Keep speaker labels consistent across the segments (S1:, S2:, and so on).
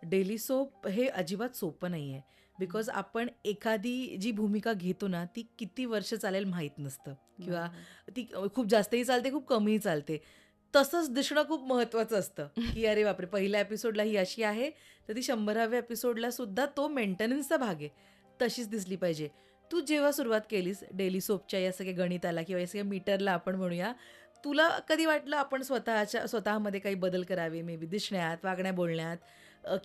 S1: Daily soap हे अजिबात सोपं नाही आहे. बिकॉज आपण एखादी जी भूमिका घेतो ना, ती किती वर्ष चालेल माहीत नसतं किंवा
S2: बरोबर.
S1: ती खूप जास्तही चालते, खूप कमीही चालते. तसंच दिसणं खूप महत्त्वाचं असतं, की अरे बापरे! पहिल्या एपिसोडला ही अशी आहे, तर ती 100व्या एपिसोडला सुद्धा तो मेंटेनन्सचा भाग आहे. तशीच दिसली पाहिजे. तू जेव्हा सुरुवात केलीस डेली सोपच्या या सगळ्या गणिताला किंवा या सगळ्या मीटरला आपण म्हणूया, तुला कधी वाटलं आपण स्वतःमध्ये काही बदल करावे? मे बी दिसण्यात, वागण्या-बोलण्यात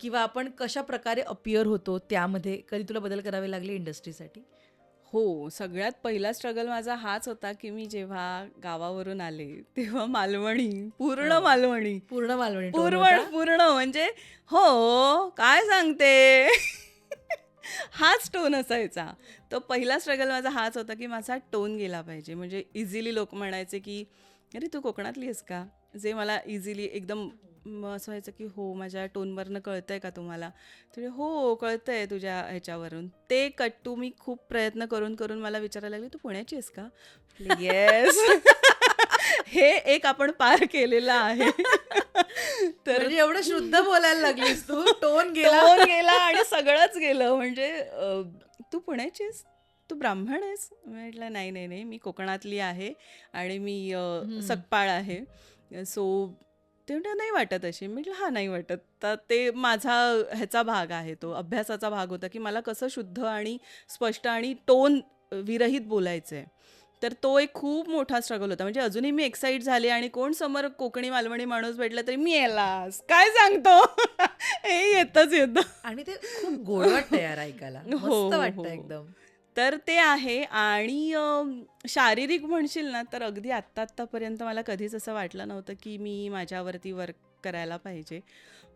S1: किंवा आपण कशाप्रकारे अपीअर होतो त्यामध्ये कधी तुला बदल करावे लागले इंडस्ट्रीसाठी?
S2: हो, सगळ्यात पहिला स्ट्रगल माझा हाच होता, की मी जेव्हा गावावरून आले, तेव्हा मालवणी, पूर्ण
S1: हो.
S2: मालवणी,
S1: पूर्ण मालवणी टोन
S2: पूर्ण
S1: होता.
S2: पूर्ण म्हणजे हो, काय सांगते? हाच टोन असायचा. तो पहिला स्ट्रगल माझा हाच होता, की माझा टोन गेला पाहिजे. म्हणजे इझिली लोक म्हणायचे, की "अरे, तू कोकणातली आहेस का?" जे मला इझिली एकदम असं व्हायचं, की "हो, माझ्या टोनवरनं कळतंय का तुम्हाला?" तर "हो, कळतंय तुझ्या ह्याच्यावरून." ते कट्टू मी खूप प्रयत्न करून, करून मला विचारायला लागले, "तू पुण्याची आहेस का?" म्हटलं, "येस." हे एक आपण पार केलेलं आहे. तर
S1: म्हणजे एवढं शुद्ध बोलायला लागलीस तू, टोन गेला.
S2: टोन गेला आणि सगळंच गेलं. म्हणजे तू पुण्याची आहेस? तू ब्राह्मण आहेस? म्हटलं नाही नाही नाही, मी कोकणातली आहे आणि मी
S1: हं.
S2: सकपाळ आहे. सो ते म्हणतात नाही वाटत अशी. म्हटलं हा नाही वाटत. तर ते माझा ह्याचा भाग आहे, तो अभ्यासाचा भाग होता, की मला कसं शुद्ध आणि स्पष्ट आणि टोन विरहित बोलायचं आहे. तर तो एक खूप मोठा स्ट्रगल होता. म्हणजे अजूनही मी एक्साइट झाले आणि कोण समोर कोकणी मालवणी माणूस भेटला तरी मी येलास काय सांगतो. हे येतच येतं.
S1: आणि ते खूप गोड वाटतं यार ऐकायला.
S2: हो
S1: मस्त
S2: हो
S1: वाटतं
S2: हो.
S1: एकदम.
S2: तर ते आहे आणि शारीरिक म्हणशील ना तर अगदी आत्तापर्यंत मला कधीच असं वाटलं नव्हतं की मी माझ्यावरती वर्क करायला पाहिजे.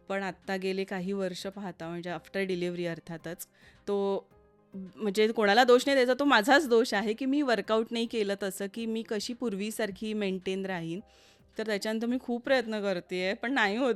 S2: पण आत्ता गेले काही वर्ष पाहता म्हणजे आफ्टर डिलिव्हरी अर्थातच तो म्हणजे कोणाला दोष नाही द्यायचा, तो माझाच दोष आहे की मी वर्कआउट नाही केलं तसं की मी कशी पूर्वीसारखी मेंटेन राहीन. तर त्याच्यानंतर मी खूप प्रयत्न करते पण नाही होत.